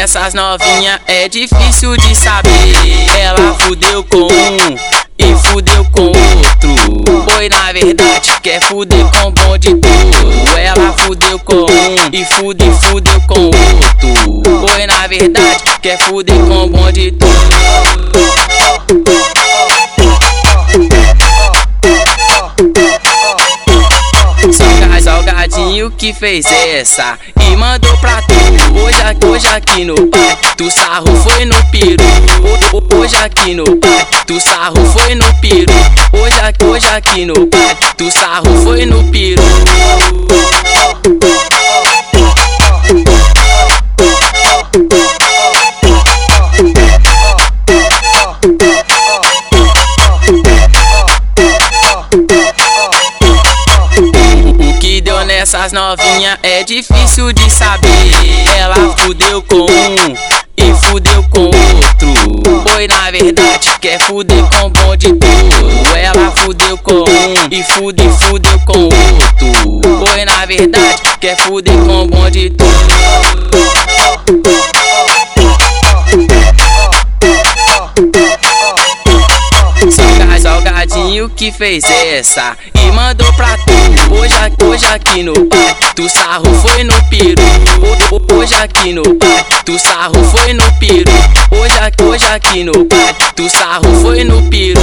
Essas novinha é difícil de saber. Ela fudeu com um e fudeu com outro. Foi na verdade quer fuder com o bonde todo. Ela fudeu com um e fudeu com outro. Foi na verdade quer fuder com o bonde todo. Salgadinho que fez essa e mandou pra tu. Hoje aqui no pai, tu sarro foi no peru. Hoje aqui no pai, tu sarro foi no peru. Hoje aqui no pai, tu sarro foi no peru. Essas novinha é difícil de saber. Ela fudeu com um e fudeu com outro. Foi na verdade quer fuder com o bonde todo. Ela fudeu com um e fudeu com outro. Foi na verdade quer fuder com o bonde todo. Salgadinho que fez essa e mandou pra tu. Hoje aqui no pai, tu sarro foi no peru. Hoje aqui no pai, tu sarro foi no peru. Hoje aqui no pai, tu sarro foi no peru.